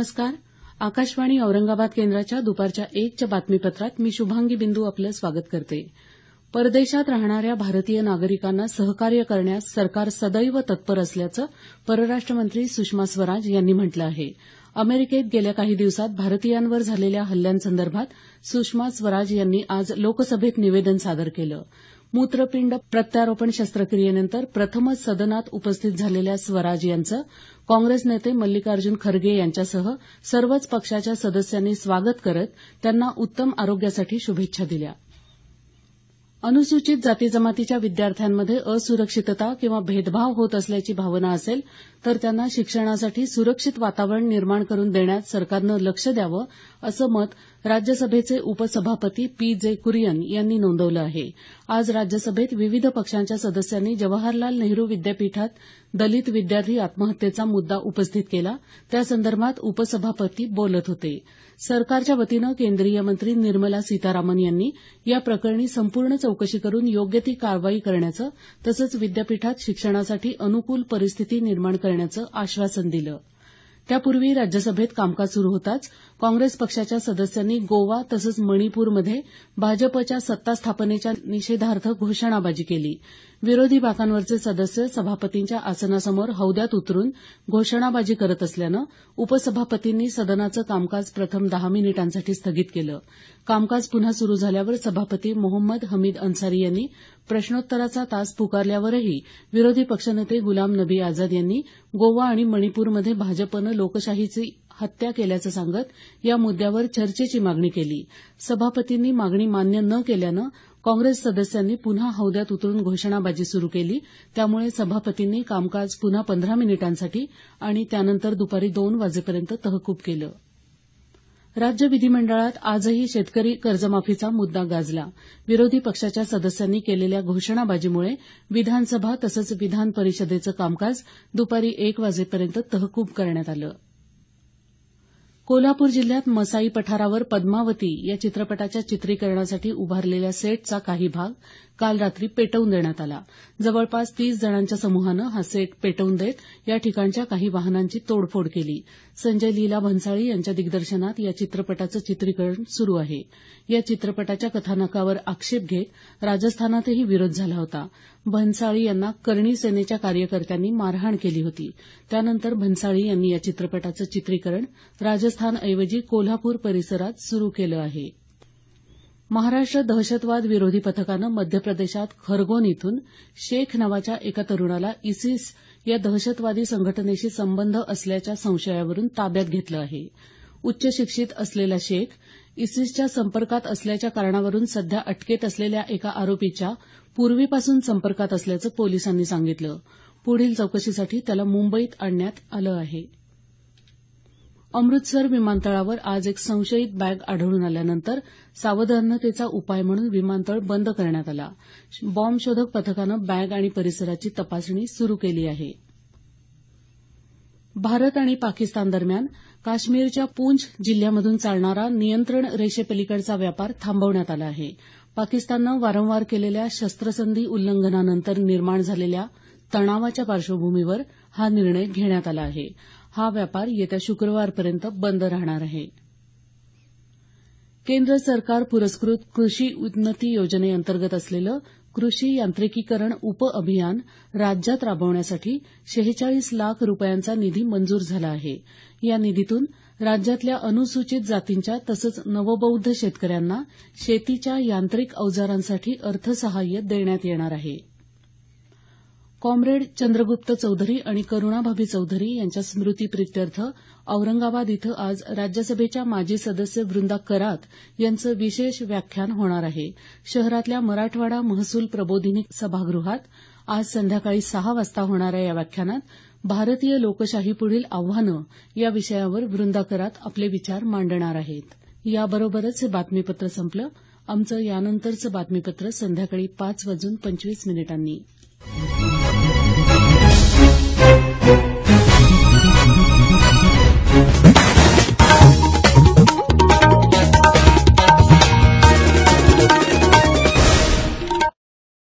नमस्कार. आकाशवाणी औरंगाबाद केंद्राच्या दुपारच्या 1च्या बातमीपत्रात मी शुभांगी बिंदू आपलं स्वागत करते. परदेशात राहणाऱ्या भारतीय नागरिकांना सहकार्य करण्यास सरकार सदैव तत्पर असल्याचं परराष्ट्र मंत्री सुषमा स्वराज यांनी म्हटलं आहे. अमेरिकेत गेल्या काही दिवसात भारतीयांवर झालेल्या हल्ल्यांसंदर्भात सुषमा स्वराज यांनी आज लोकसभेत निवेदन सादर केलं. मूत्रपिंड प्रत्यारोपण शस्त्रक्रियेनंतर प्रथमच सदनात उपस्थित झालेल्या स्वराज यांचं काँग्रेस नेते मल्लिकार्जुन खरगे यांच्यासह सर्वच पक्षाच्या सदस्यांनी स्वागत करत त्यांना उत्तम आरोग्यासाठी शुभेच्छा दिल्या. अनुसूचित जाती जमातीच्या विद्यार्थ्यांमध्ये असुरक्षितता किंवा भेदभाव होत असल्याची भावना असेल तर त्यांना शिक्षणासाठी सुरक्षित वातावरण निर्माण करून देण्यात सरकारनं लक्ष द्यावं असं मत राज्यसभेचे उपसभापती पी जे कुरियन यांनी नोंदवलं आहे. आज राज्यसभेत विविध पक्षांच्या सदस्यांनी जवाहरलाल नेहरू विद्यापीठात दलित विद्यार्थी आत्महत्येचा मुद्दा उपस्थित केला. त्यासंदर्भात उपसभापती बोलत होते. सरकारच्या वतीनं केंद्रीय मंत्री निर्मला सीतारामन यांनी या प्रकरणी संपूर्ण चौकशी करून योग्य ती कारवाई करण्याचं तसंच विद्यापीठात शिक्षणासाठी अनुकूल परिस्थिती निर्माण करण्याचं आश्वासन दिलं. त्यापूर्वी राज्यसभेत कामकाज सुरू होताच काँग्रेस पक्षाच्या सदस्यांनी गोवा तसंच मणिपूरमध्ये भाजपच्या सत्ता स्थापनेच्या निषेधार्थ घोषणाबाजी केली. विरोधी बाकांवरचे सदस्य सभापतींच्या आसनासमोर हौद्यात उतरून घोषणाबाजी करत असल्यानं उपसभापतींनी सदनाचं कामकाज प्रथम 10 मिनिटांसाठी स्थगित केलं. कामकाज पुन्हा सुरू झाल्यावर सभापती मोहम्मद हमीद अन्सारी यांनी प्रश्नोत्तराचा तास पुकारल्यावरही विरोधी पक्षनेते गुलाम नबी आझाद यांनी गोवा आणि मणिपूरमध्ये भाजपनं लोकशाहीची हत्या केल्याचं सांगत या मुद्द्यावर चर्चेची मागणी केली. सभापतींनी मागणी मान्य न केल्यानं काँग्रेस सदस्यांनी पुन्हा हौद्यात उतरून घोषणाबाजी सुरू केली. त्यामुळे सभापतींनी कामकाज पुन्हा 15 मिनिटांसाठी आणि त्यानंतर दुपारी 2 वाजेपर्यंत तहकूब केलं. राज्य विधिमंडळात आजही शेतकरी कर्जमाफीचा मुद्दा गाजला. विरोधी पक्षाच्या सदस्यांनी केलेल्या घोषणाबाजीमुळे विधानसभा तसंच विधान परिषदेचं कामकाज दुपारी 1 वाजेपर्यंत तहकूब करण्यात आलं. कोल्हापूर जिल्ह्यात मसाई पठारावर पद्मावती या चित्रपटाच्या चित्रीकरणासाठी उभारलेल्या सेटचा काही भाग काल रात्री पेटवून देण्यात आला. जवळपास 30 जणांच्या समूहानं हा सेट पेटवून देत या ठिकाणच्या काही वाहनांची तोडफोड केली. संजय लीला भन्साळी यांच्या दिग्दर्शनात या चित्रपटाचं चित्रीकरण सुरू आहे. या चित्रपटाच्या कथानकावर आक्षेप घेत राजस्थानातही विरोध झाला होता. भन्साळी यांना करणी सेनेच्या कार्यकर्त्यांनी मारहाण केली होती. त्यानंतर भन्साळी यांनी या चित्रपटाचं चित्रीकरण राजस्थानऐवजी कोल्हापूर परिसरात सुरू केलं आहे. महाराष्ट्र दहशतवाद विरोधी पथकानं मध्य प्रदेशात खरगोन इथून शेख नावाच्या एका तरुणाला इसिस या दहशतवादी संघटनेशी संबंध असल्याच्या संशयावरून ताब्यात घेतलं आहे. उच्च शिक्षित असलेला शेख इसिसच्या संपर्कात असल्याच्या कारणावरून सध्या अटकेत असलेल्या एका आरोपीच्या पूर्वीपासून संपर्कात असल्याचं पोलिसांनी सांगितलं. पुढील चौकशीसाठी त्याला मुंबईत आणण्यात आलं आहे. अमृतसर विमानतळावर आज एक संशयित बॅग आढळून आल्यानंतर सावधानतेचा उपाय म्हणून विमानतळ बंद करण्यात आला. बॉम्बशोधक पथकानं बॅग आणि परिसराची तपासणी सुरू केली आहे. भारत आणि पाकिस्तान दरम्यान काश्मीरच्या पूंछ जिल्ह्यामधून चालणारा नियंत्रण रेषेपलीकडचा व्यापार थांबवण्यात आला आहे. पाकिस्ताननं वारंवार केलेल्या शस्त्रसंधी उल्लंघनानंतर निर्माण झालेल्या तणावाच्या पार्श्वभूमीवर हा निर्णय घेण्यात आला आहे. हा व्यापार येत्या शुक्रवारपर्यंत बंद राहणार आहे. केंद्र सरकार पुरस्कृत कृषी उन्नती योजनेअंतर्गत असलेलं कृषी यांत्रिकीकरण उपअभियान राज्यात राबवण्यासाठी 46 लाख रुपयांचा निधी मंजूर झाला आहे. या निधीतून राज्यातल्या अनुसूचित जातींच्या तसंच नवबौद्ध शेतकऱ्यांना शेतीच्या यांत्रिक अवजारांसाठी अर्थसहाय्य देण्यात येणार आहे. कॉम्रेड चंद्रगुप्त चौधरी आणि करुणाभाभी चौधरी यांच्या स्मृतीप्रित्यर्थ औरंगाबाद इथं आज राज्यसभेच्या माजी सदस्य वृंदा करात यांचं विशेष व्याख्यान होणार आहे. शहरातल्या मराठवाडा महसूल प्रबोधिनी सभागृहात आज संध्याकाळी 6 वाजता होणाऱ्या या व्याख्यानात भारतीय लोकशाहीपुढील आव्हानं या विषयावर वृंदा करात आपले विचार मांडणार आहेत. याबरोबरच हे बातमीपत्र संपलं. आमचं यानंतरचं बातमीपत्र संध्याकाळी 5:25 वाजून